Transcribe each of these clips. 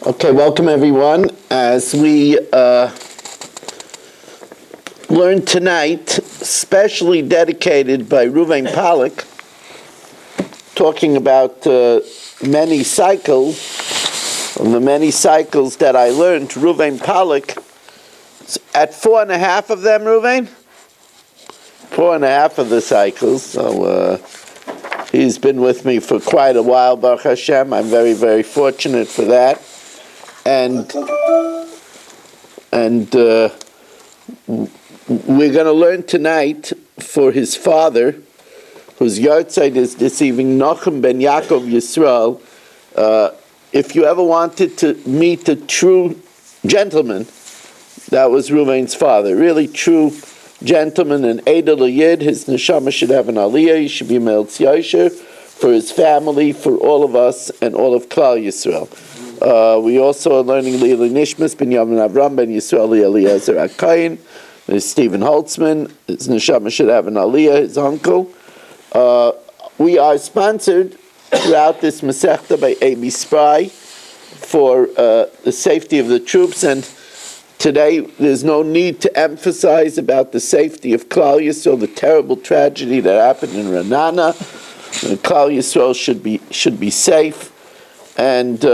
Okay, welcome everyone. As we learn tonight, specially dedicated by Ruvain Pollack, talking about many cycles, the many cycles that I learned, Ruvain Pollack, at 4.5 of them, Ruvain? 4.5 of the cycles, so he's been with me for quite a while, Baruch Hashem. I'm very, very fortunate for that. And we're going to learn tonight for his father, whose yahrzeit is this evening, Nachum ben Yaakov Yisrael. If you ever wanted to meet a true gentleman, that was Ruvain's father. Really true gentleman, an Edel Yid. His neshama should have an aliyah. He should be Meltz Yosher for his family, for all of us, and all of Klal Yisrael. We also are learning Leili Nishmas ben Yamin Avram ben Yisrael Eliezer Akayin. There's Stephen Holtzman. His neshama should have an aliyah, his uncle. We are sponsored throughout this Masechta by A.B. Spry for the safety of the troops, and today there's no need to emphasize about the safety of Klal Yisrael, the terrible tragedy that happened in Ranana. Klal Yisrael should be safe, and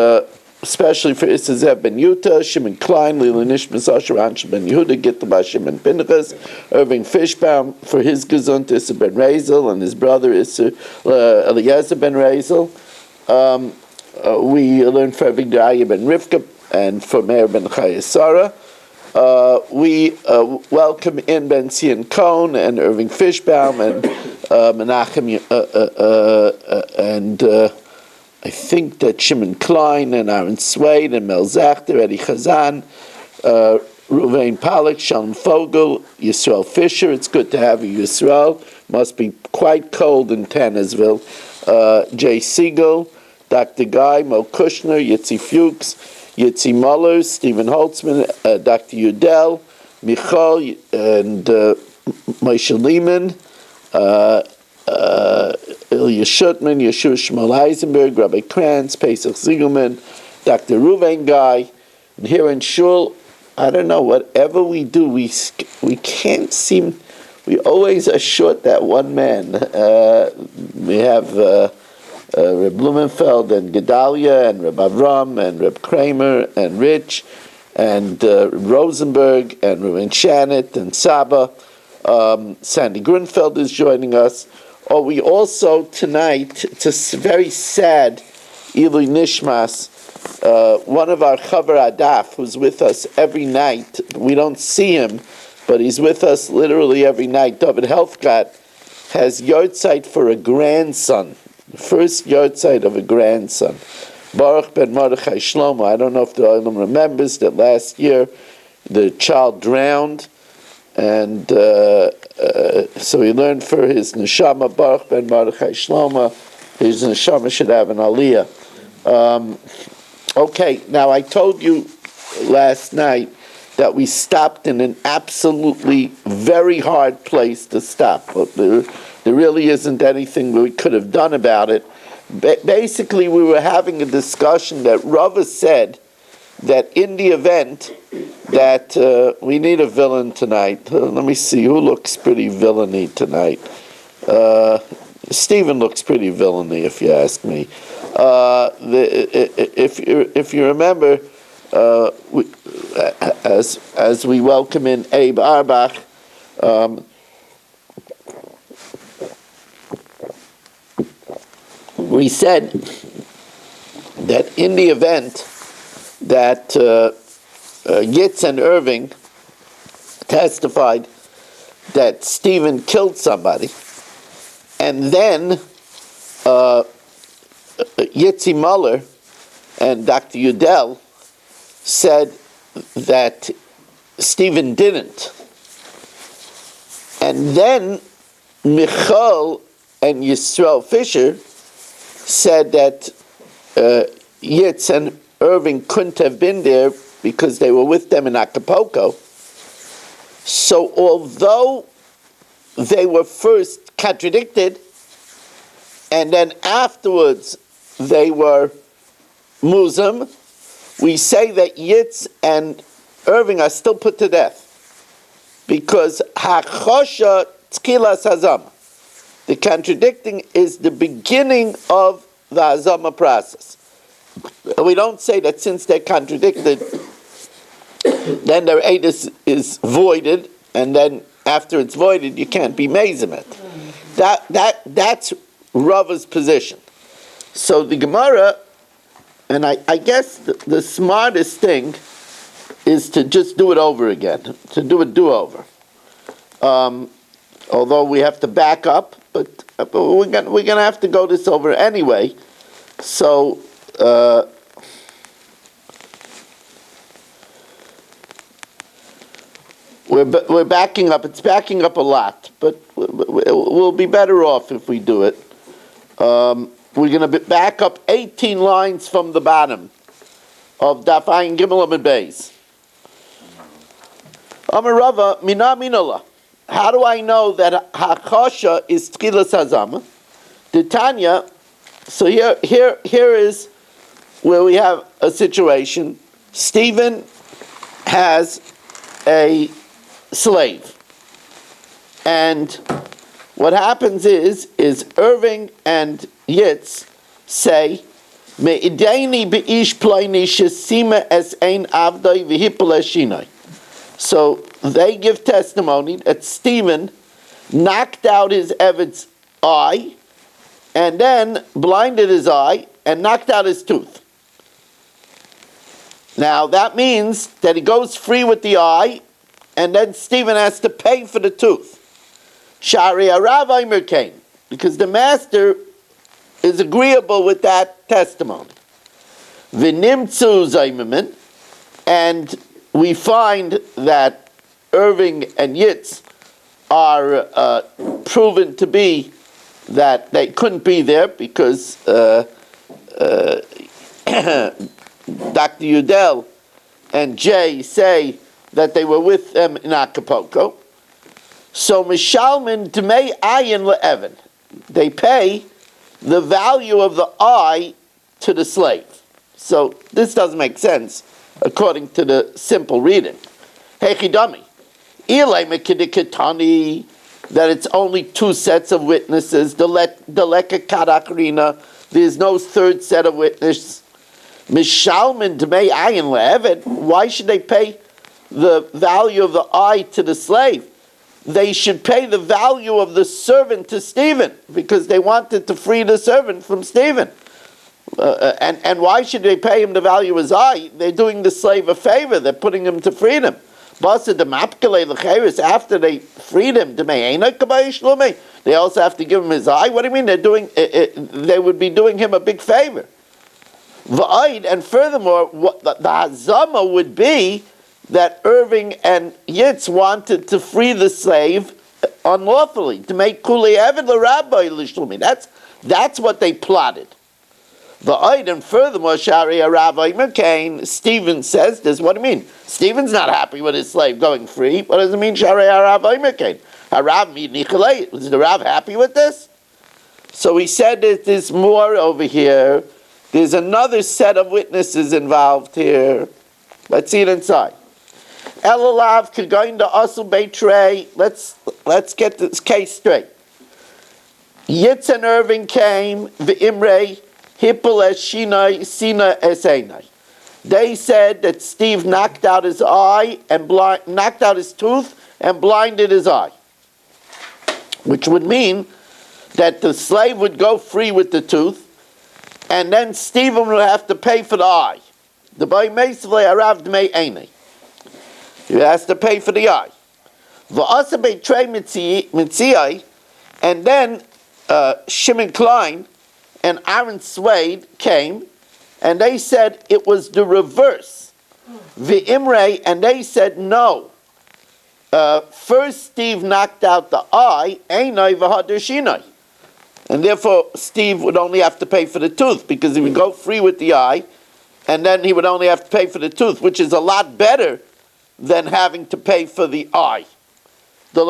especially for Issa Zev ben Yuta, Shimon Klein, Lila Nishmas Asher Anshel ben Yehuda, Gittel Shimon Pinchas, Irving Fishbaum for his Gesund, Issa ben Rezel, and his brother Eliezer ben Rezel. We learned for Irving Daya ben Rivka and for Meir ben Chayesara. We welcome in Ben Zion Cohn and Irving Fishbaum and Menachem and I think that Shimon Klein and Aaron Swade and Mel Zachter, Eddie Chazan, Ruvain Pollack, Shalom Fogel, Yisrael Fisher. It's good to have you, Yisrael. Must be quite cold in Tannersville. Jay Siegel, Dr. Guy, Mo Kushner, Yitzi Fuchs, Yitzi Muller, Stephen Holtzman, Dr. Udell, Michal, and Moshe Lehman, Ilya Shutman, Yeshua Shmuel Eisenberg, Rabbi Kranz, Pesach Ziegelman, Dr. Ruvain Guy. And here in Shul, I don't know, whatever we do, we can't seem, we always are short that one man. We have Reb Blumenfeld and Gedalia and Reb Avram and Reb Kramer and Rich and Rosenberg and Ruben Shannon and Saba. Sandy Grunfeld is joining us. We also tonight, it's a very sad Ilui Nishmas, one of our Chaver Adaf who's with us every night. We don't see him, but he's with us literally every night. David Helfgott has yahrzeit for a grandson, the first yahrzeit of a grandson. Baruch ben Mordechai Shlomo. I don't know if the Olam remembers that last year the child drowned, and so he learned for his neshama, Baruch ben Mordechai Shlomo, his neshama should have an aliyah. Okay, now I told you last night that we stopped in an absolutely very hard place to stop, but there really isn't anything we could have done about it. Basically, we were having a discussion that Rava said that in the event that we need a villain tonight. Let me see, who looks pretty villainy tonight? Stephen looks pretty villainy, if you ask me. If you remember, as we welcome in Abe Arbach, we said that in the event that Yitz and Irving testified that Stephen killed somebody, and then Yitzi Muller and Dr. Udell said that Stephen didn't, and then Michal and Yisrael Fisher said that Yitz and Irving couldn't have been there because they were with them in Acapulco. So although they were first contradicted, and then afterwards they were Muslim, we say that Yitz and Irving are still put to death. Because Hachosha Tchilas Hazama. The contradicting is the beginning of the Hazama process. We don't say that since they're contradicted, then their aid is voided, and then after it's voided, you can't be Mezimet. That's Rava's position. So the Gemara, and I guess the smartest thing is to just do it over again, to do a do-over. Although we have to back up, but we're gonna have to go this over anyway. So we're backing up. It's backing up a lot, but we'll be better off if we do it. We're going to back up 18 lines from the bottom of Daf Ayin Gimel Amud Beis. Amar Rava, Mina Minala. How do I know that Hakosha is Tchilas Hazama? The Tanya. So here is where we have a situation. Stephen has a slave, and what happens is Irving and Yitz say, "Me'idaini beish ploini shesima es ein avdoi v'hipol eshinai." So they give testimony that Stephen knocked out his Eved's eye, and then blinded his eye and knocked out his tooth. Now that means that he goes free with the eye, and then Stephen has to pay for the tooth. Shari Arav Aimer came, because the master is agreeable with that testimony. V'nimtzu Zaymimin, and we find that Irving and Yitz are proven to be that they couldn't be there because Dr. Udell and Jay say that they were with them in Acapulco. So Mishalmin Dmei Ayin LeEvan, they pay the value of the eye to the slave. So this doesn't make sense according to the simple reading. Hechidami, Ilay Mekidikatani, that it's only two sets of witnesses. Deleka Karakrina, there's no third set of witnesses. Mishalmin Dmei Ayin LeEvan, why should they pay the value of the eye to the slave? They should pay the value of the servant to Stephen, because they wanted to free the servant from Stephen. And why should they pay him the value of his eye? They're doing the slave a favor. They're putting him to freedom. After they freed him, they also have to give him his eye. What do you mean? They would be doing him a big favor. And furthermore, what the hazama would be that Irving and Yitz wanted to free the slave unlawfully, to make Kuli Evid l'Rabbi l'Shlumi. That's what they plotted. And furthermore, Shari Rabbi McCain, Stephen says this. What do you mean? Stephen's not happy with his slave going free. What does it mean, Shari Rabbi McCain? Was the Rav happy with this? So he said that there's more over here. There's another set of witnesses involved here. Let's see it inside. Elalav could go into Asul Beitrei. Let's get this case straight. Yitz and Irving came, V'imrei, Hippel es Shinai, Sina es Einai. They said that Steve knocked out his eye and knocked out his tooth and blinded his eye, which would mean that the slave would go free with the tooth, and then Stephen would have to pay for the eye. The boy Meisvle Arav Dmei Einai. He has to pay for the eye. And then Shimon Klein and Aaron Swade came, and they said it was the reverse. V'imrei, and they said no. First Steve knocked out the eye, Einai v'hader Shinai. And therefore Steve would only have to pay for the tooth, because he would go free with the eye, and then he would only have to pay for the tooth, which is a lot better than having to pay for the eye. And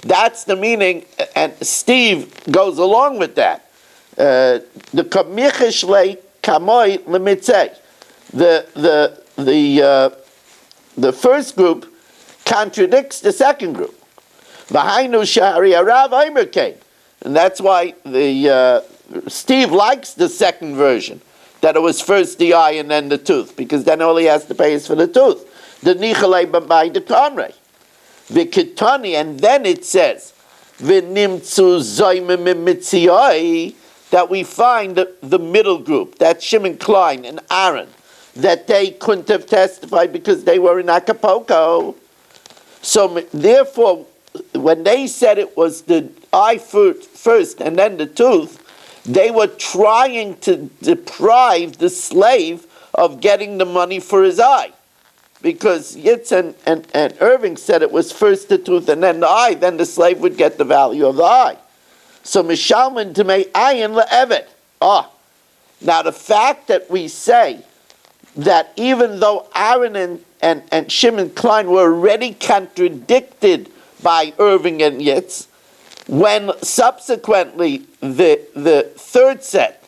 that's the meaning, and Steve goes along with that. The Kamicheshle Kamoi lemitzei. The first group contradicts the second group. V'hainu shari arav omer kain. And that's why Steve likes the second version, that it was first the eye and then the tooth, because then all he has to pay is for the tooth. The nichalei b'may the kamrei. V'kitani, and then it says, v'nimtzu zoymim mitziyoi, that we find the middle group, that Shimon Klein and Aaron, that they couldn't have testified because they were in Acapulco. So therefore, when they said it was the eye first and then the tooth, they were trying to deprive the slave of getting the money for his eye. Because Yitz and Irving said it was first the tooth and then the eye, then the slave would get the value of the eye. So Mishalman to make ayin le'evet. Now the fact that we say that even though Aaron and Shimon Klein were already contradicted by Irving and Yitz, when subsequently the third set,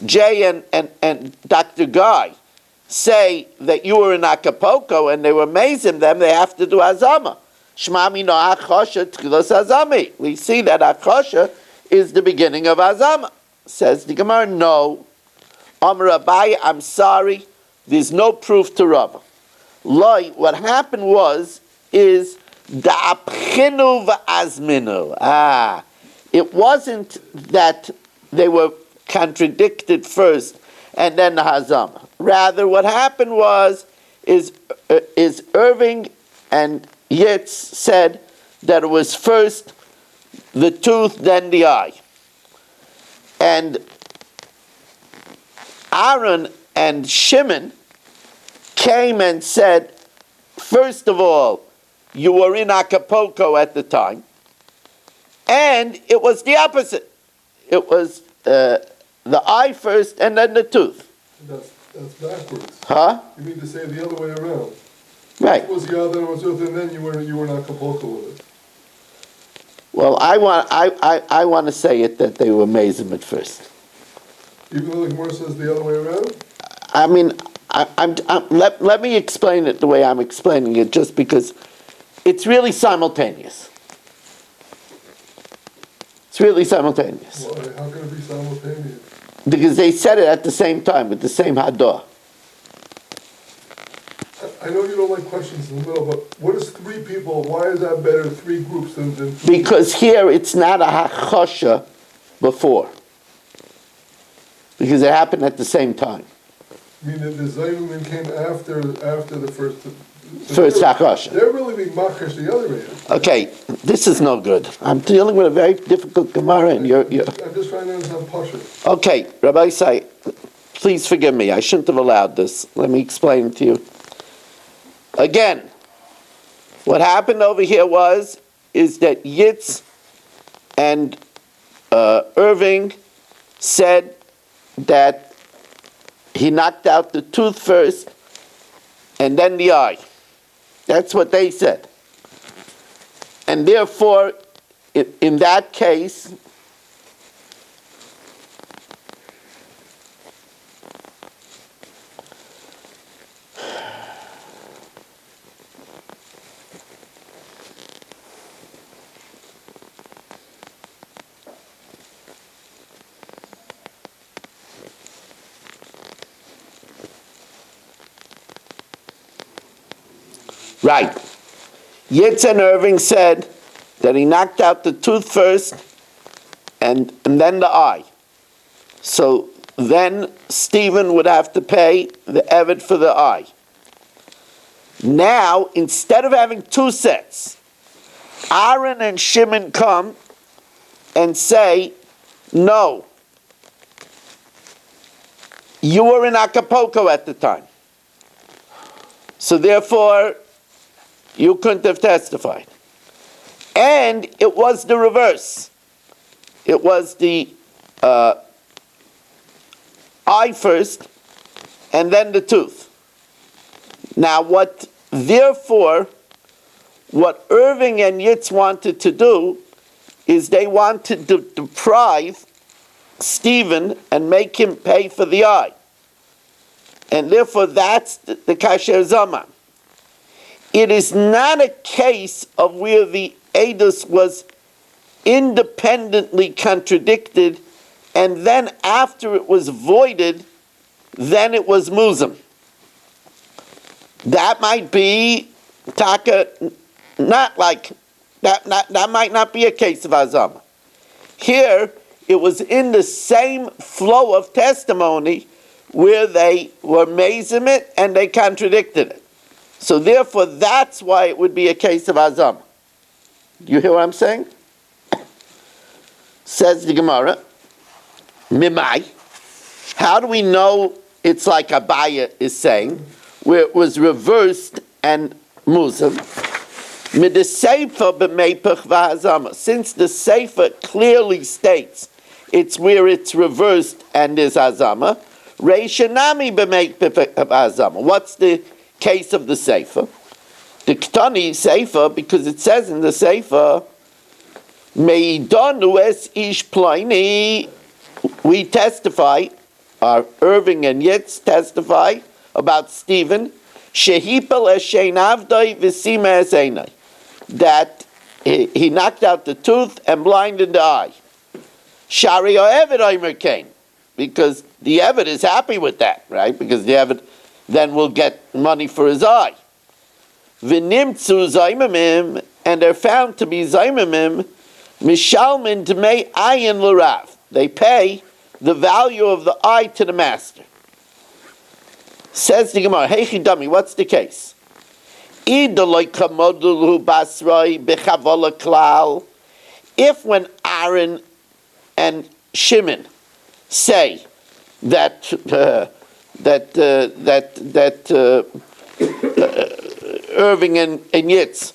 Jay and Dr. Guy, say that you were in Acapulco and they were amazing them, they have to do Azama. Shmami no Achosha Tchilos Azami. We see that Achosha is the beginning of Azama. Says the Gemara, no. Amar Abaye, I'm sorry, there's no proof to Rabbah. Loi, what happened is Da'apchinu v'azminu. It wasn't that they were contradicted first and then the Hazama. Rather, what happened is Irving and Yitz said that it was first the tooth, then the eye. And Aaron and Shimon came and said, first of all, you were in Acapulco at the time, and it was the opposite. It was the eye first and then the tooth. That's backwards. Huh? You mean to say the other way around? Right. It was the other, it was tooth, and then you were in Acapulco with it. Well, I want to say it that they were Mazim at first. Even though the Gemara says the other way around? I mean, let me explain it the way I'm explaining it, just because it's really simultaneous. It's really simultaneous. Why? How can it be simultaneous? Because they said it at the same time, with the same hadah. I know you don't like questions in the middle, but what is three people? Why is that better, three groups than two? Because here it's not a hachosha before. Because it happened at the same time. I mean, the Zayumin came after the first. First hachosha. They're really being machash the other way. Okay, this is no good. I'm dealing with a very difficult Gemara, and you're... I'm just trying to understand Pasha. Okay, Rabbi Isai, please forgive me. I shouldn't have allowed this. Let me explain to you. Again, what happened over here is that Yitz and Irving said that he knocked out the tooth first and then the eye. That's what they said. And therefore, in that case, right. Yitz and Irving said that he knocked out the tooth first and then the eye. So then Stephen would have to pay the evet for the eye. Now, instead of having two sets, Aaron and Shimon come and say, no, you were in Acapulco at the time. So therefore, you couldn't have testified. And it was the reverse. It was the eye first, and then the tooth. Now, therefore, what Irving and Yitz wanted to do is they wanted to deprive Stephen and make him pay for the eye. And therefore, that's the kasher zama. It is not a case of where the edus was independently contradicted, and then after it was voided, then it was muzam. That might be taka, not like that. That might not be a case of azama. Here, it was in the same flow of testimony where they were mazim it and they contradicted it. So therefore, that's why it would be a case of azama. You hear what I'm saying? Says the Gemara, Mimai. How do we know it's like Abaya is saying, where it was reversed and muzam? Since the Sefer clearly states it's where it's reversed and is azama, Reishanami azama. What's the case of the Sefer? The Ktani Sefer, because it says in the Sefer, Meidonu es ish ploini, we testify, our Irving and Yitz testify about Stephen, Shehipel es shein avdoi v'sima es einai, that he knocked out the tooth and blinded the eye. Shari Eved Omer came, because the Eved is happy with that, right? Because the Eved then will get money for his eye. V'nimtzu zaymamim, and they're found to be zaymamim, mishalmin dmei ayin l'rav. They pay the value of the eye to the master. Says the Gemara, hey chidami, what's the case? If when Aaron and Shimon say that Irving and Yitz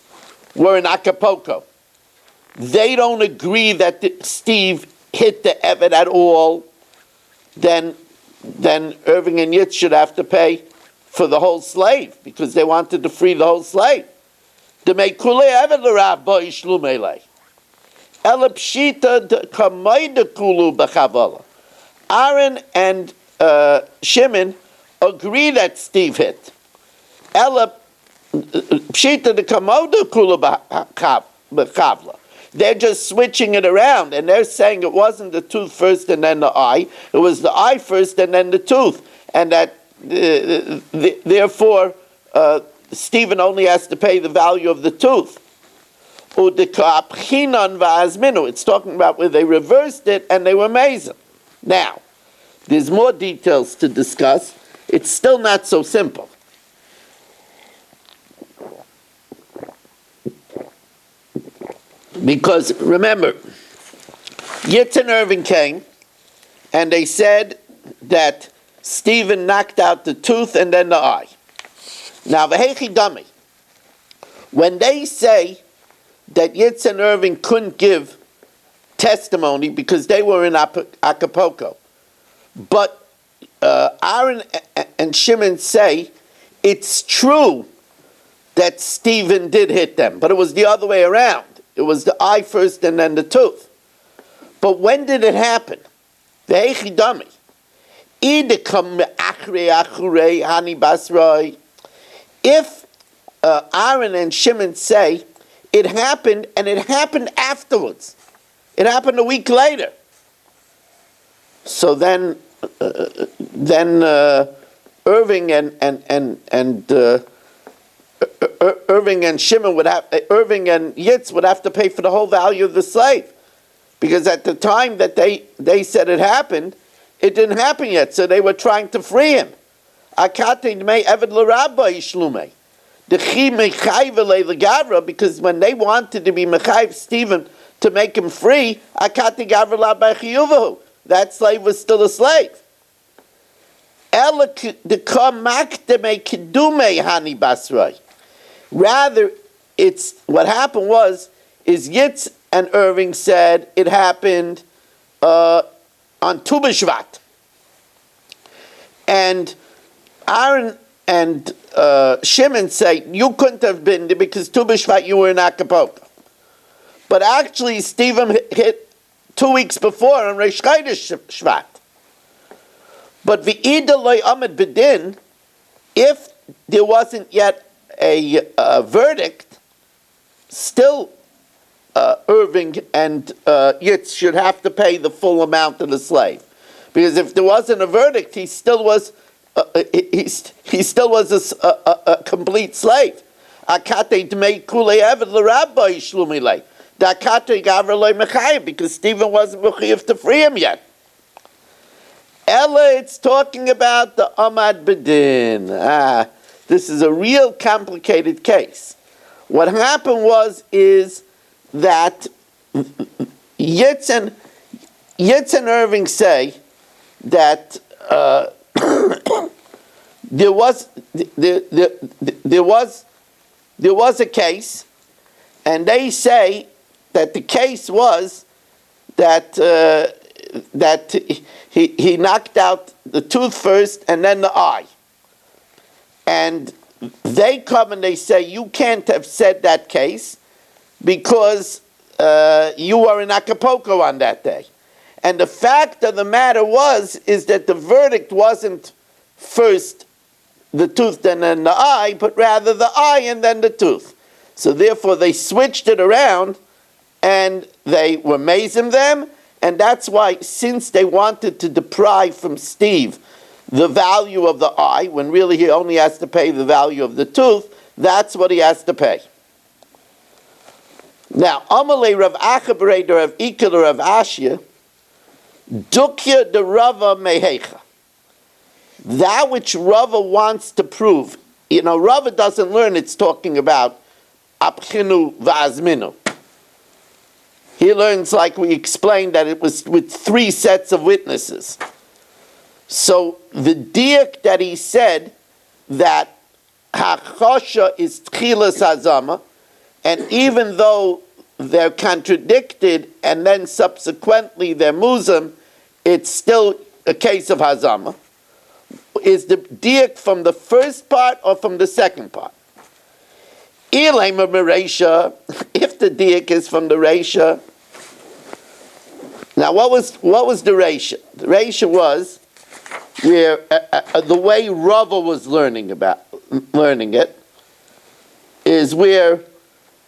were in Acapulco, they don't agree that Steve hit the Eved at all, then Irving and Yitz should have to pay for the whole slave, because they wanted to free the whole slave. To make kule Eved l'rav bo yishlu melei. Ela pshita kamayda kulu b'chavala. Aaron and Shimon agree that Steve hit. Ela pshita the kamayda kulu b'chavla. They're just switching it around, and they're saying it wasn't the tooth first and then the eye. It was the eye first and then the tooth, and that therefore Stephen only has to pay the value of the tooth. It's talking about where they reversed it and they were amazing. Now, there's more details to discuss. It's still not so simple. Because remember, Yitz and Irving came and they said that Stephen knocked out the tooth and then the eye. Now, v'hechi dami, when they say that Yitz and Irving couldn't give testimony because they were in Acapulco, but Aaron and Shimon say it's true that Stephen did hit them, but it was the other way around. It was the eye first and then the tooth. But when did it happen? V'hechi dami. If Aaron and Shimon say it happened, and it happened afterwards, it happened a week later, so then Irving and Shimon would have, Irving and Yitz would have to pay for the whole value of the slave, because at the time that they said it happened, it didn't happen yet, so they were trying to free him. Because when they wanted to be Mechayv Stephen to make him free, that slave was still a slave. Rather, it's what happened is Yitz and Irving said it happened on Tu B'Shvat. And Aaron and Shimon say, you couldn't have been there because Tu B'Shvat you were in Acapulco. But actually, Stephen hit 2 weeks before on Reish Chodesh Shvat. But V'ida loy amid b'din, If there wasn't yet a verdict, still Irving and Yitz should have to pay the full amount of the slave, because if there wasn't a verdict, he still was he still was a complete slave. Akate dmei kulei eved l'rabbi shlumilei. Dakate gavra loy mechayev, because Stephen wasn't mechayev to free him yet. Ella, it's talking about the Amad Bedin. This is a real complicated case. What happened is that Yitz and Irving say that there was a case, and they say that the case was that he knocked out the tooth first and then the eye. And they come and they say, you can't have said that case because you were in Acapulco on that day. And the fact of the matter is that the verdict wasn't first the tooth and then the eye, but rather the eye and then the tooth. So therefore they switched it around and they were mazing them. And that's why, since they wanted to deprive from Steve the value of the eye, when really he only has to pay the value of the tooth, that's what he has to pay. Now, Amalei Rav Achabrei Rav Ikil Rav Ashya, Dukya de Rava Mehecha. That which Rava wants to prove, Rava doesn't learn it's talking about Abchinu Vazminu. He learns, like we explained, that it was with 3 sets of witnesses. So the diak that he said that Hachosha is Tchilas Hazama, and even though they're contradicted and then subsequently they're Muzam, it's still a case of Hazama. Is the diak from the first part or from the second part? If the diak is from the Reisha. Now, what was the Reisha? The Reisha was where the way Rava was learning it is where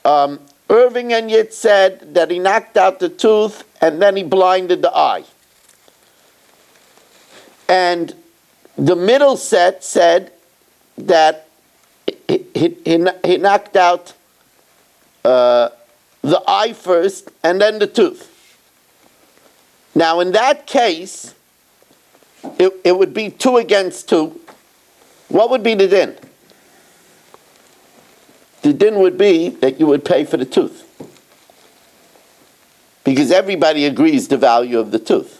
Irving and Yitz said that he knocked out the tooth and then he blinded the eye. And the middle set said that he knocked out the eye first and then the tooth. Now, in that case, it would be 2 against 2. What would be the din? The din would be that you would pay for the tooth, because everybody agrees the value of the tooth.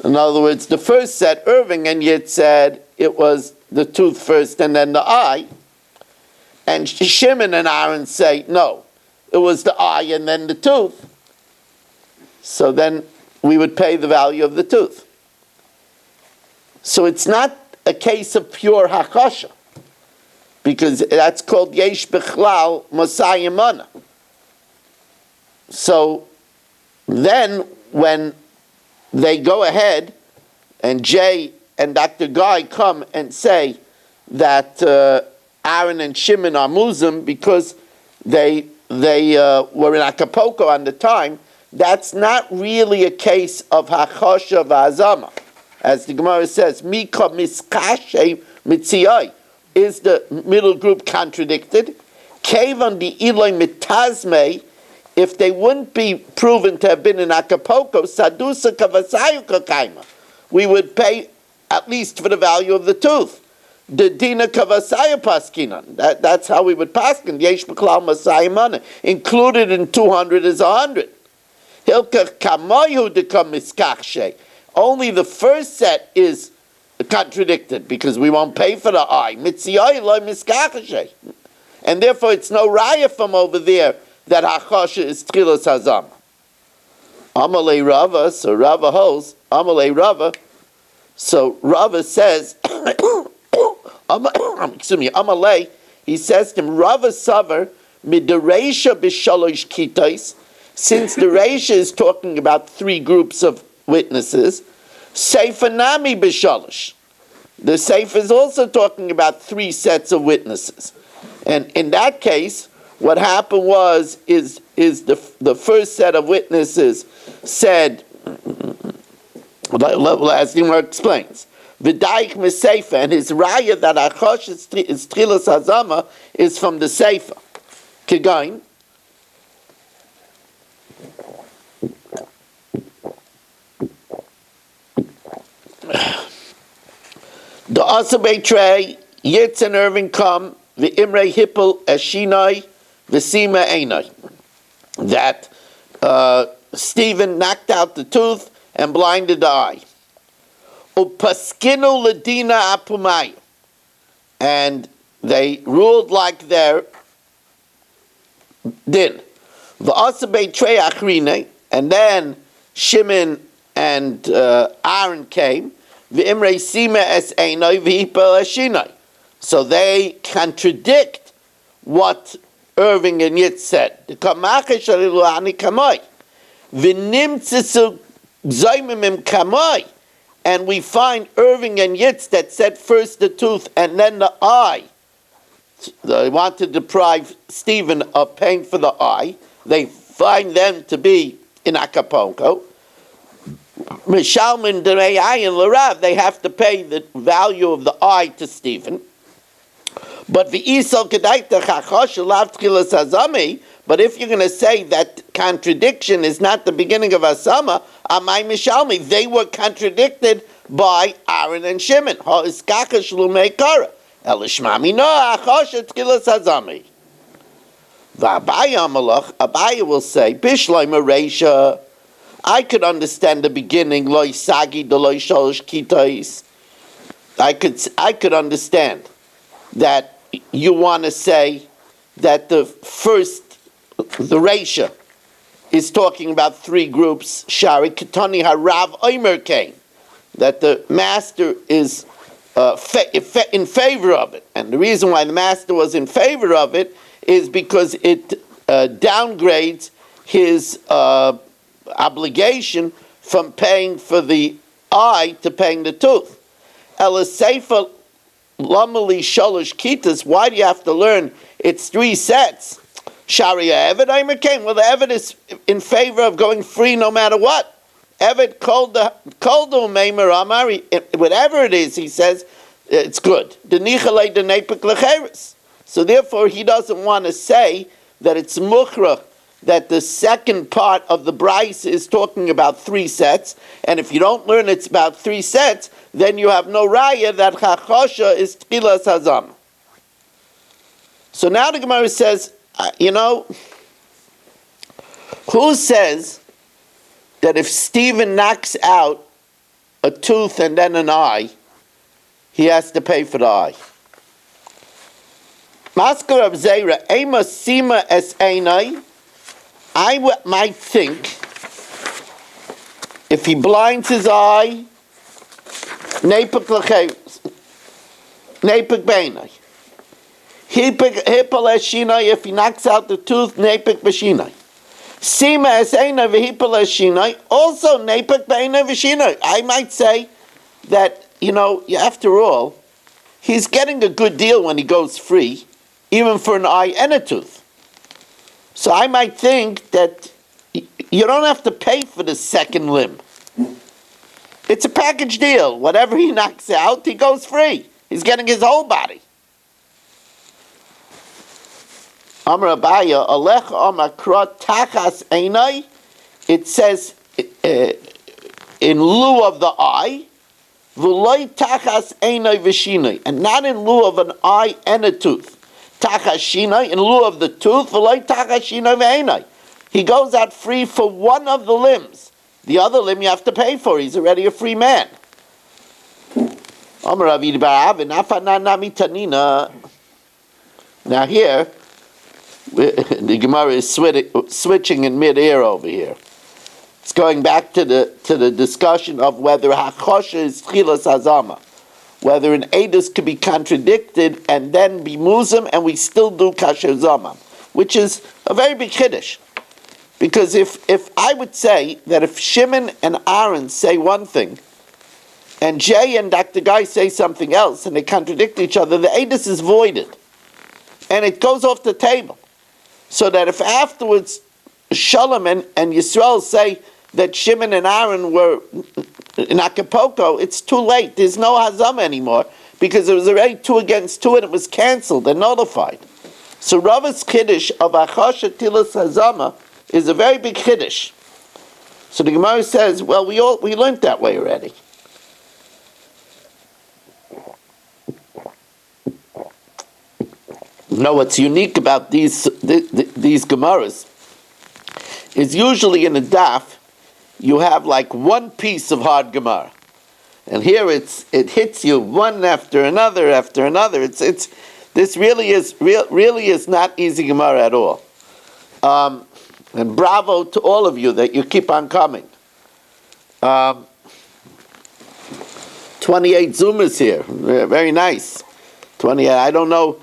In other words, the first set, Irving and Yitz said it was the tooth first and then the eye, and Shimon and Aaron say no, it was the eye and then the tooth. So then we would pay the value of the tooth. So it's not a case of pure hakasha, because that's called yesh bichlal masayim mana. So then when they go ahead and Jay and Dr. Guy come and say that Aaron and Shimon are Muslim because they were in Acapulco on the time, that's not really a case of Hachosha V'Azama. As the Gemara says, Mika Miskashe Mitziyai. Is the middle group contradicted? Kevan the Eloi Mitazme, if they wouldn't be proven to have been in Acapulco, Sadusa Kavasayu Kakaima, we would pay at least for the value of the tooth. The Dina Kavasaya Paskinan. That's how we would paskin. Yesh B'Klal Masayim Mana. Included in 200 is 100. Hilka Kamayu Dekam Miskachshe. Only the first set is contradicted because we won't pay for the eye. Mitziyai Lo Miskachshe. And therefore it's no raya from over there that Hachosha is Tchilas Hazam. Amalei Rava, so Rava holds, Amalei Rava, so Rava says, Amalei, he says to him, Rava Savar, Midareisha B'Shalosh Kitais, since the Reisha is talking about 3 groups of witnesses, Seifanami B'Shalosh. the Sefer is also talking about 3 sets of witnesses. And in that case, what happened is the first set of witnesses said, as the Gemara explains, V'daik Mesefer, and his raya that Achosh is Tchilas Hazama is from the Sefer. Kegain, the Asabei Trey, Yitz and Irving come, the Imre Hippel Eshinai, the Sima Einai. That Stephen knocked out the tooth and blinded the eye. Upaskinu Ladina Apumai. And they ruled like their din. The Asabei Trey Achrine, and then Shimon and Aaron came. V'imrei sima es einoi v'hipel eshinoi. So they contradict what Irving and Yitz said. The kamache shalilu ani kamoi. V'nimtzisu zoymimim kamoi. And we find Irving and Yitz that said first the tooth and then the eye. They want to deprive Stephen of paying for the eye. They find them to be in Acapulco. Mishalmin Derei Ayin L'Rav, they have to pay the value of the eye to Stephen. But v'isol kedaita chachosh elav tchilas hazami. But if you're going to say that contradiction is not the beginning of Asama, amay mishalmi, they were contradicted by Aaron and Shimon. Ha iskacha shlumei kara elishmami no achosh tchilas hazami. V'Abaya Amalach, Abaya will say Bishloi Mareisha. I could understand the beginning, loy sagi de loy sholosh kitais. I could understand that you want to say that the Reisha is talking about 3 groups. Shari Ketani Harav Omer came, that the master is in favor of it, and the reason why the master was in favor of it is because it downgrades his obligation from paying for the eye to paying the tooth. Elaseifa lamali shalosh kitas. Why do you have to learn? It's 3 sets. Sharia Eved Aimer came. Well, the Eved is in favor of going free no matter what. Eved called the Meimer Amari. Whatever it is, he says it's good. Denichale denepik lecheres. So therefore, he doesn't want to say that it's mukhra, that the second part of the Bryce is talking about 3 sets, and if you don't learn it's about 3 sets, then you have no raya that chachosha is tchilas hazam. So now the Gemara says, who says that if Stephen knocks out a tooth and then an eye, he has to pay for the eye? Maskar of Zera, Ema Sima es Einai. I might think if he blinds his eye, Nepik Beinai. Hippel Eshinai, if he knocks out the tooth, Nepik Beshinai. Sima es Einai v'hippel Eshinai, also Nepik Beinai v'Shinai. I might say that, after all, he's getting a good deal when he goes free, even for an eye and a tooth. So I might think that you don't have to pay for the second limb. It's a package deal. Whatever he knocks out, he goes free. He's getting his whole body. Amar Abaya, Alech Amakra Tachas Einai. It says in lieu of the eye, V'loi Tachas Einai V'Shinai, and not in lieu of an eye and a tooth. Tachashina, in lieu of the tooth, he goes out free for one of the limbs. The other limb you have to pay for. He's already a free man. Now here, the Gemara is switching in mid-air over here. It's going back to the discussion of whether Hakosha is Chilas Hazama. Whether an edus could be contradicted and then be muzim, and we still do kasher zamam, which is a very big chiddush. Because if I would say that if Shimon and Aaron say one thing, and Jay and Dr. Guy say something else, and they contradict each other, the edus is voided. And it goes off the table. So that if afterwards Shalom and Yisrael say that Shimon and Aaron were in Acapulco, it's too late. There's no Hazama anymore, because it was already 2 against 2 and it was canceled and nullified. So Rava's Kiddush of Achosha Tilas Hazama is a very big Kiddush. So the Gemara says, well, we learned that way already. No, what's unique about these Gemaras is usually in a daf you have like one piece of hard Gemara, and here it hits you one after another after another. This really is not easy Gemara at all. And bravo to all of you that you keep on coming. 28 Zoomers here, very nice. 28. I don't know.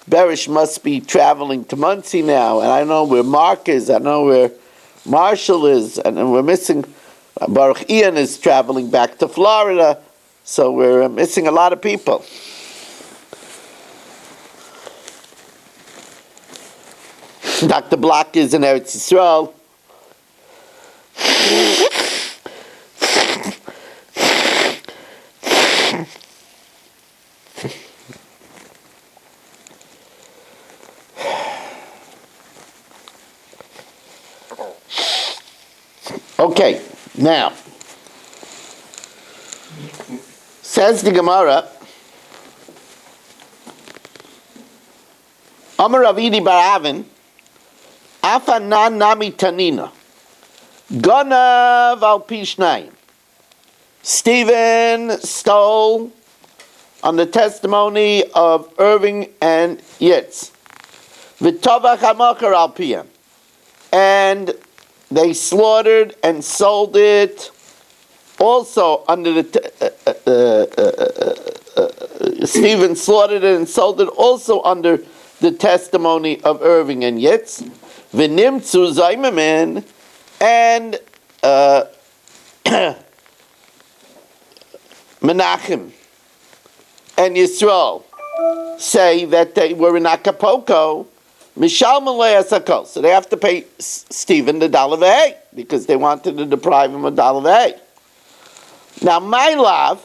Berish must be traveling to Muncie now, and I know where Mark is, I know where Marshall is, and we're missing, Baruch Ian is traveling back to Florida, so we're missing a lot of people. Dr. Block is in Eretz Yisrael. Okay, now, says the Gemara, Amar Ravidi Baravin, Afanan Nami Tanina, Ganav al Pishnayim. Stephen stole on the testimony of Irving and Yitz. V'tovach hamakar al piyam. And they slaughtered and sold it also under the Stephen slaughtered it and sold it also under the testimony of Irving and Yitz. V'nimtzu zaymamin, and Menachem and Yisrael say that they were in Acapulco. Mishal Malay Asakol. So they have to pay Stephen the dollar v'hei, because they wanted to deprive him of dollar v'hei. Now, my love,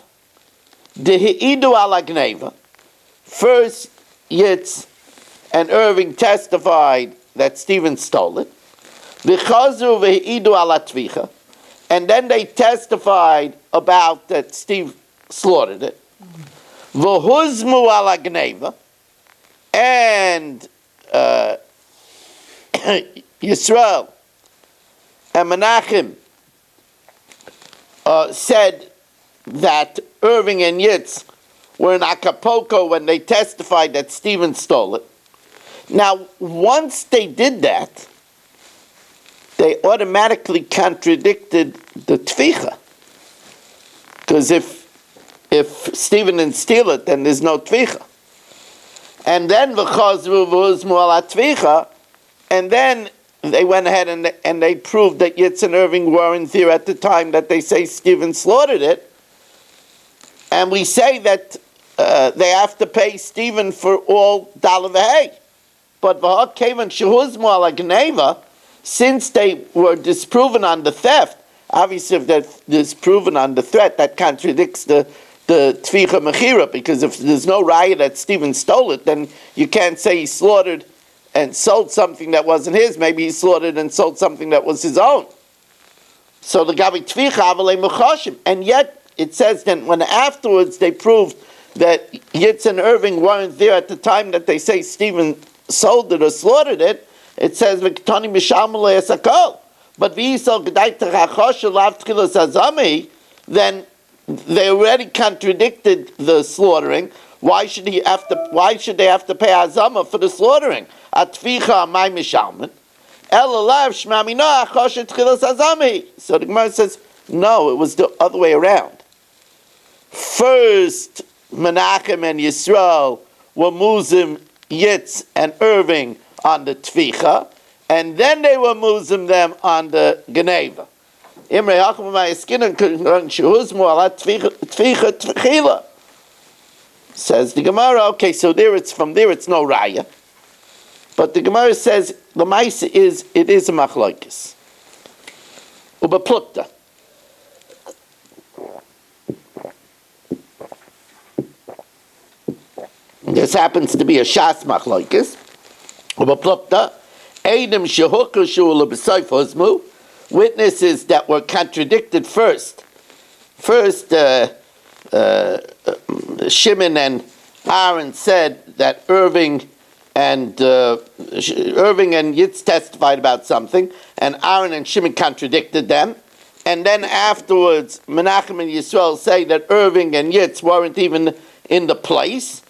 the Heidu ala Gneva. First, Yitz and Irving testified that Stephen stole it. V'chazru v'heidu ala Tvicha. And then they testified about that Steve slaughtered it. V'huzmu ala Gneva. And Yisrael and Menachem said that Irving and Yitz were in Acapulco when they testified that Stephen stole it. Now, once they did that, they automatically contradicted the Tvicha. Because if Stephen didn't steal it, then there's no Tvicha. And then and then they went ahead and they proved that Yitz and Irving weren't there at the time that they say Stephen slaughtered it. And we say that they have to pay Stephen for all dollar v'hei. But since they were disproven on the theft, obviously if they're disproven on the threat, that contradicts the Tvicha Mechira, because if there's no raya that Stephen stole it, then you can't say he slaughtered and sold something that wasn't his. Maybe he slaughtered and sold something that was his own. So the Gabi Tvicha Avalei Mechoshim. And yet it says that when afterwards they proved that Yitz and Irving weren't there at the time that they say Stephen sold it or slaughtered it, it says V'ktani Mishal Malay Esakol. But V'yisol G'day Techachosha Lav Tchilas Hazami, then they already contradicted the slaughtering. Why should they have to pay Hazama for the slaughtering? Atficha amay mishalman. Elalav shmamina achoshet tchilas Hazami. So the Gemara says, no, it was the other way around. First, Menachem and Yisrael were Muzim, Yitz, and Irving on the Tvicha, and then they were Muzim them on the Geneva. Imre Hakum Ma'askinan Shehuzmu Ala Tficha Tchila. Says the Gemara, okay, so from there it's no raya. But the Gemara says the Maisa it is a machlokes. Uba plukta. This happens to be a shas machlokes. Uba plukta. Eidim shehuku shul b'soif hozmu. Witnesses that were contradicted first. First, Shimon and Aaron said that Irving and Yitz testified about something, and Aaron and Shimon contradicted them. And then afterwards, Menachem and Yisrael say that Irving and Yitz weren't even in the place.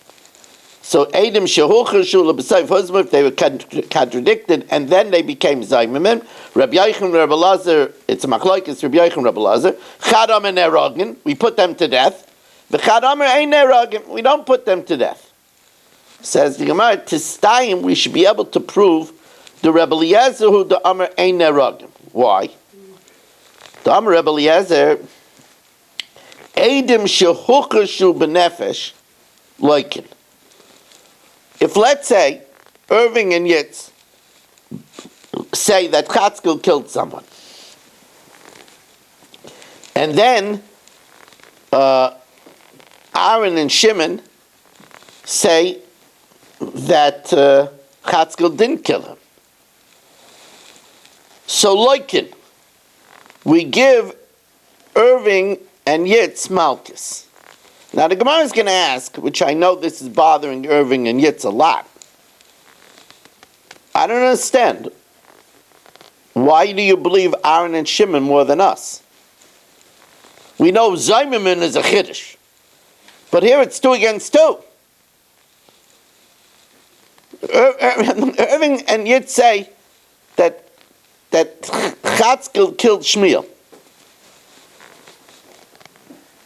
So Eidim Shehucha Shula B'Sayf Huzmah, they were contradicted, and then they became Zaymimim. Rabbi Yochanan, Rabbi Lazar, it's a machlokes, Rabbi Yochanan, Rabbi Lazar. Chadam and Nerogin, we put them to death. V'chadam ain't Nerogin, we don't put them to death. Says the Gemara, Tistayim, we should be able to prove the Rabbi Eliezer who the Amr ain't Nerogin. Why? The Amr Rabbi Eliezer, Eidim Shehucha Shul B'Nefesh, Loikin. If, let's say, Irving and Yitz say that Chatzkel killed someone, and then Aaron and Shimon say that Chatzkel didn't kill him. So, loikin, we give Irving and Yitz Malchus. Now the Gemara is going to ask, which I know this is bothering Irving and Yitz a lot. I don't understand. Why do you believe Aaron and Shimon more than us? We know Zaymimin is a Chiddush. But here it's 2 against 2. Irving and Yitz say that Chatzkel killed Shmuel.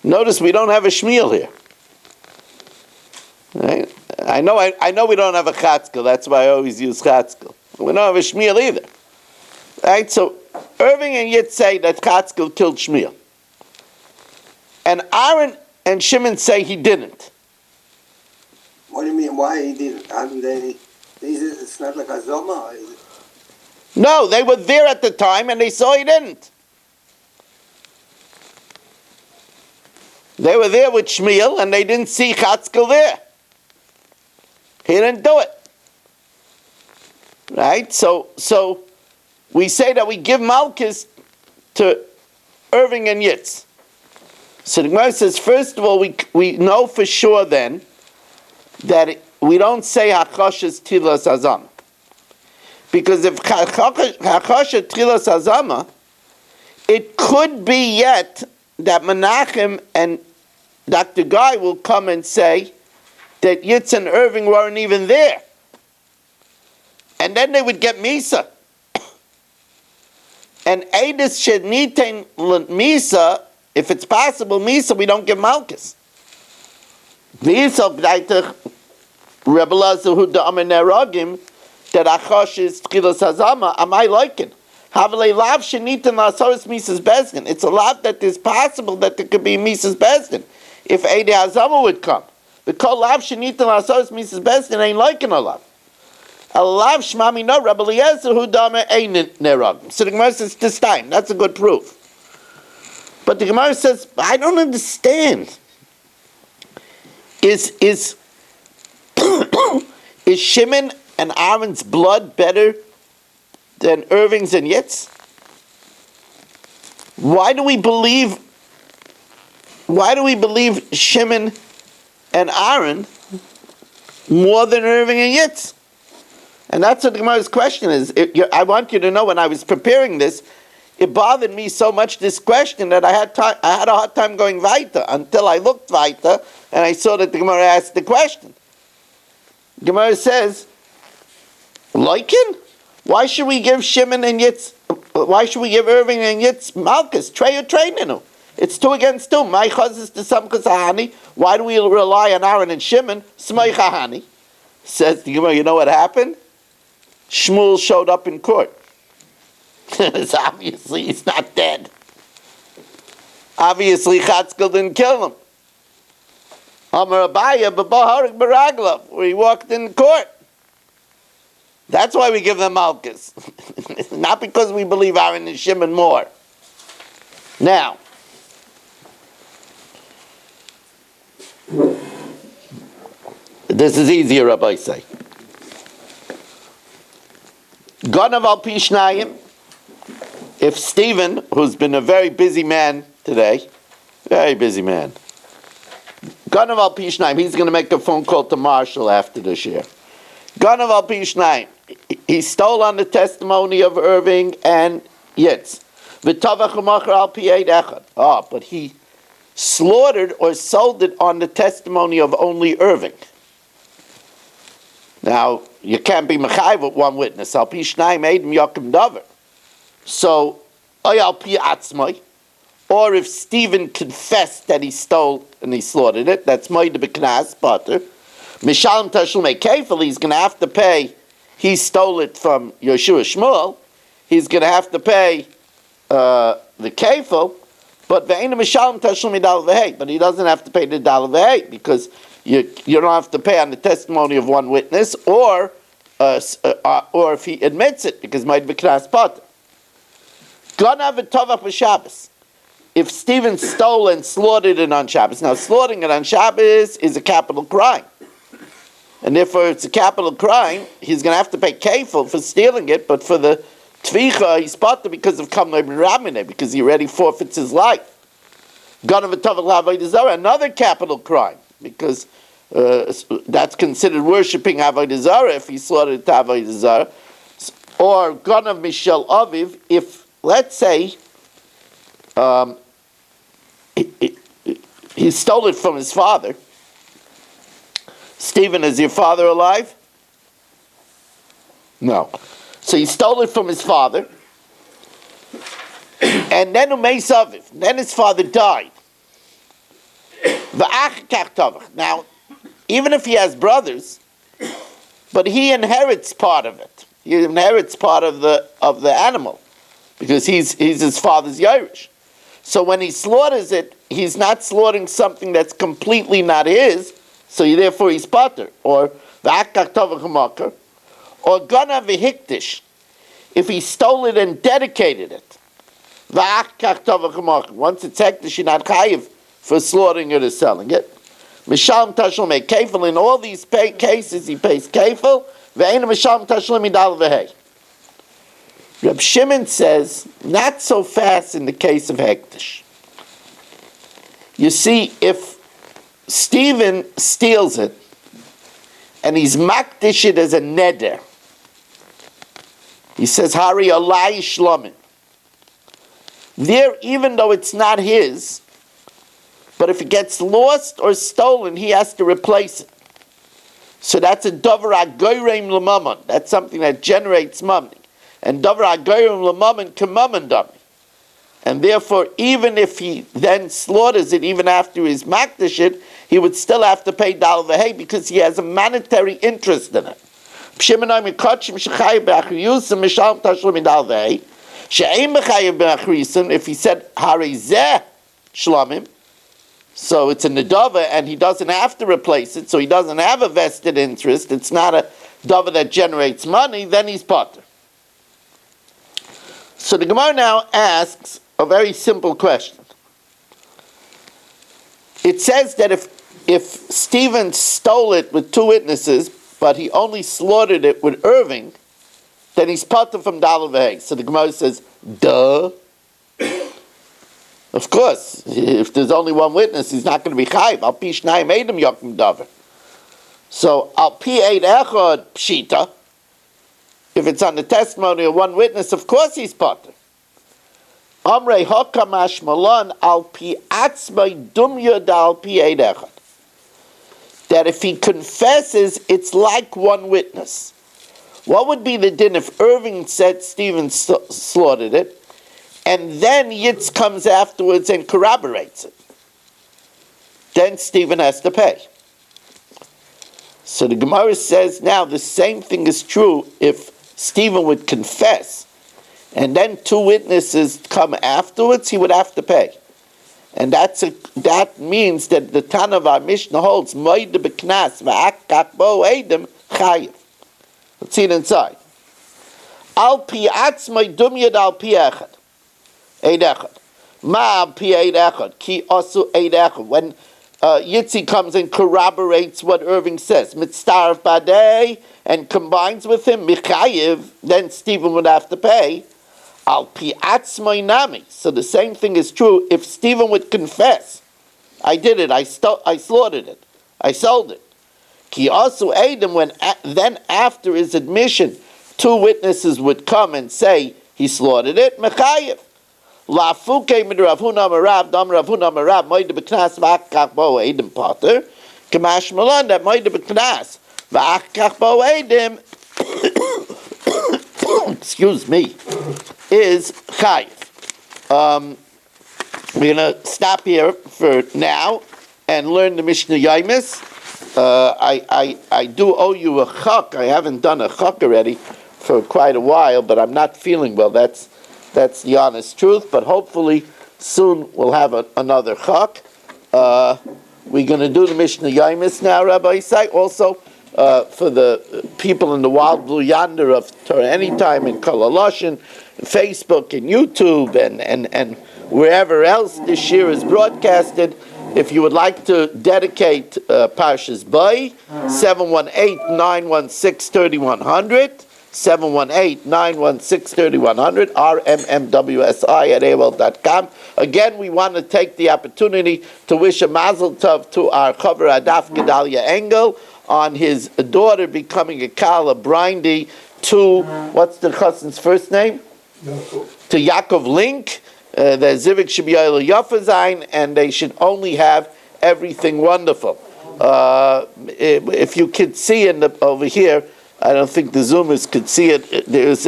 Notice we don't have a Shmuel here. Right? I know we don't have a Chatzkel. That's why I always use Chatzkel. We don't have a Shmuel either. Right? So Irving and Yitz say that Chatzkel killed Shmuel, and Aaron and Shimon say he didn't. What do you mean? Why he didn't? Haven't they? It's not like a Zoma. No, they were there at the time and they saw he didn't. They were there with Shmuel and they didn't see Chatzkel there. He didn't do it. Right? So we say that we give Malchus to Irving and Yitz. So the Gemara says, first of all, we know for sure then that we don't say Hakoshes Tilas Azama. Because if Hakoshes Tilas Azama, it could be yet that Menachem and Dr. Guy will come and say that Yitz and Irving weren't even there. And then they would get Misa. And Eidus Shedniten Misa, if it's possible, Misa, we don't give Malchus. Misa Gdaitach Rebbe Lazar Huda Amar Nerogim, that Achosh is Tchilas Hazama, am I liking? Havale lav shenitin lasoris misas bezdin. It's a lot that is possible that there could be misas bezdin if Eidei Hazama would come. The kol lav shenitin lasoris misas bezdin ain't liking a lav. A lav shmami no Rabbi Eliezer hu dama ain't nerag. So the Gemara says this time. That's a good proof. But the Gemara says I don't understand. Is is Shimon and Aaron's blood better than Irving's and Yitz? Why do we believe Shimon and Aaron more than Irving and Yitz? And that's what the Gemara's question is. I want you to know, when I was preparing this, it bothered me so much, this question, that I had a hard time going weiter until I looked weiter and I saw that the Gemara asked the question. The Gemara says, Loikin? Why should we give Shimon and Yitz? Why should we give Irving and Yitz Malchus? Trey or Trey Ninu? It's 2 against 2. My chazis to some Hahani. Why do we rely on Aaron and Shimon? Smay Hahani. Says the Gemara, you know what happened? Shmuel showed up in court. It's obviously he's not dead. Obviously, Chatzkel didn't kill him. Amar Abaya b'baharik baraglav, where he walked in court. That's why we give them Malchus. Not because we believe Aaron and Shimon more. Now, this is easier, Rabbi say. Ganav al Pishnayim, if Stephen, who's been a very busy man today, very busy man, Ganav al Pishnayim, he's going to make a phone call to Marshall after this year. Ganav al Pishnayim, he stole on the testimony of Irving and Yitz. V'tavach u'machar al pi eid echad. But he slaughtered or sold it on the testimony of only Irving. Now, you can't be mechayiv with one witness. Al pi shnayim eidim yakim davar. So, oy al pi atzmai, or if Stephen confessed that he stole and he slaughtered it, that's moide b'knas, pater. Mishalem tashlumei kefil, he's going to have to pay. He stole it from Yeshua Shmuel. He's going to have to pay the kefil, but ve'ena mishalem tashlumei dal v'hei. But he doesn't have to pay the dal v'hei because you don't have to pay on the testimony of one witness, or if he admits it, because might be knas pater. Ganav v'tovach b'Shabbos. If Stephen stole and slaughtered it on Shabbos, now slaughtering it on Shabbos is a capital crime. And therefore it's a capital crime, he's going to have to pay kefil for stealing it, but for the tvicha, he's potter because of kamnei b'ramine, because he already forfeits his life. Ganav v'tovach l'avodah zarah, another capital crime, because that's considered worshipping avodah zarah if he slaughtered it to avodah zarah. Or ganav mishel aviv, if, let's say, he stole it from his father. Stephen, is your father alive? No. So he stole it from his father. And then then his father died. Now, even if he has brothers, but he inherits part of it. He inherits part of the animal, because he's his father's Yerush. So when he slaughters it, he's not slaughtering something that's completely not his, so therefore he's pater. Or gana v'hiktish, if he stole it and dedicated it. Once it's hektish, you're not chayiv for slaughtering it or selling it. Mishalem tashlumei kefil, in all these cases he pays kefil. Ve'ena mishalem tashlumei dal v'hei. Reb Shimon says, not so fast in the case of hektish. You see, if Stephen steals it, and he's makdish it as a neder, he says, Hari alai shlomin. There, even though it's not his, but if it gets lost or stolen, he has to replace it. So that's a davar agoyreim l'mammon. That's something that generates money. And davar agoyreim l'mammon k'mammon dami. And therefore, even if he then slaughters it, even after he's makdish it, he would still have to pay dal v'hei because he has a monetary interest in it. If he said harizeh shlamim, so it's a nedava and he doesn't have to replace it, so he doesn't have a vested interest, it's not a dava that generates money, then he's potter. So the Gemara now asks a very simple question. It says that if Stephen stole it with two witnesses, but he only slaughtered it with Irving, then he's potter from Dal V'Hei. So the Gemara says, duh. Of course, if there's only one witness, he's not going to be chayiv. Al pi shnayim eidim yakim davar. So al pi eid echad pshita. If it's on the testimony of one witness, of course he's potter. Amrei hakamash malan al pi atzmai dumya dal pi eid echad. That if he confesses, it's like one witness. What would be the din if Irving said Stephen slaughtered it, and then Yitz comes afterwards and corroborates it? Then Stephen has to pay. So the Gemara says now the same thing is true if Stephen would confess, and then two witnesses come afterwards, he would have to pay. And that means that the Tana of our Mishnah holds moide beknas va'akak bo edim chayiv. Let's see it inside. Al pi atzmai dumyad al pi echad. Eid echad. Ma al pi eid echad. Ki osu eid echad. When Yitzi comes and corroborates what Irving says, mitzaref badei, and combines with him, michayiv, then Stephen would have to pay. Al pi atzmai nami. So the same thing is true if Stephen would confess. I did it, I slaughtered it, I sold it. Ki also Adam, when then after his admission, two witnesses would come and say he slaughtered it, mechayev. La fuke mid Rav Huna Marav, dam Rav Huna Marav, moide beknas v'achkach bo Adam potter, kamash malon, that moide beknas v'achkach bo Adam, excuse me, is chayiv. We're going to stop here for now and learn the Mishnah Yomis. I do owe you a chak. I haven't done a chak already for quite a while, but I'm not feeling well. That's the honest truth. But hopefully soon we'll have another chak. We're going to do the Mishnah Yomis now, Rabbi Isai. Also, for the people in the wild blue yonder of Torah Anytime in Kalaloshin, Facebook and YouTube and wherever else this year is broadcasted, if you would like to dedicate Parshas Bay, 718-916-3100, 718-916-3100, rmmwsi@aol.com. Again, we want to take the opportunity to wish a mazel tov to our Chaver Adaf Gedalia Engel on his daughter becoming a Kala Brindy to, what's the chassan's first name? To Yaakov Link. The Zivik should be Yoel Yafa Zayin, and they should only have everything wonderful. If you could see over here, I don't think the Zoomers could see it. There's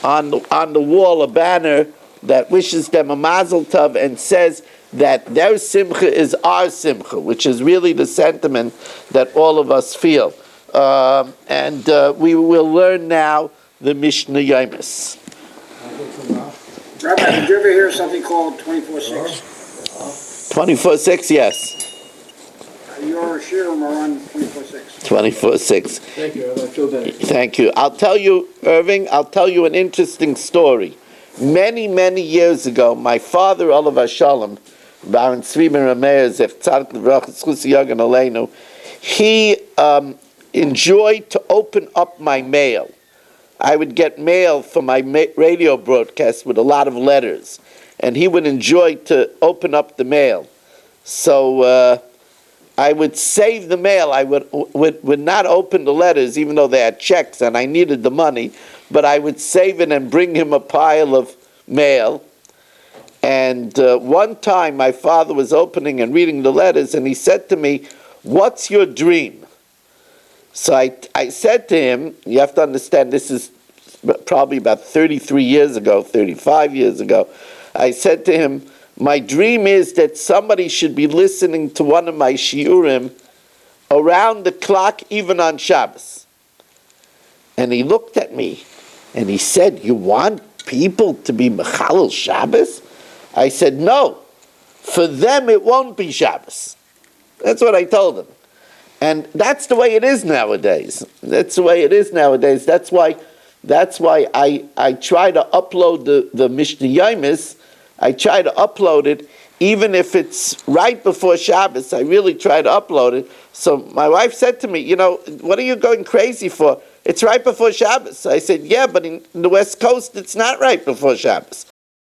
on the wall a banner that wishes them a Mazel Tov and says that their simcha is our simcha, which is really the sentiment that all of us feel. And we will learn now the Mishnah Yomis. Rabbi, did you ever hear something called 24/6? 24/6, yes. Your shirim are on 24/6. 24/6. Thank you, I feel that. Thank you. I'll tell you, Irving, an interesting story. Many, many years ago, my father, Olav Shalom, Baron Tzvi Rameir, Zech Tzadik L'Vrach, Tzchus Yagan Aleinu, he enjoyed to open up my mail. I would get mail for my radio broadcast with a lot of letters, and he would enjoy to open up the mail. So I would save the mail. I would not open the letters, even though they had checks and I needed the money, but I would save it and bring him a pile of mail. And one time my father was opening and reading the letters, and he said to me, "What's your dream?" So I said to him, you have to understand, this is probably about 33 years ago, 35 years ago. I said to him, my dream is that somebody should be listening to one of my shiurim around the clock, even on Shabbos. And he looked at me and he said, you want people to be Mechalel Shabbos? I said, no. For them it won't be Shabbos. That's what I told him. And that's the way it is nowadays. That's why I try to upload the Mishnah Yomis. I try to upload it, even if it's right before Shabbos. I really try to upload it. So my wife said to me, what are you going crazy for? It's right before Shabbos. I said, yeah, but in the West Coast, it's not right before Shabbos.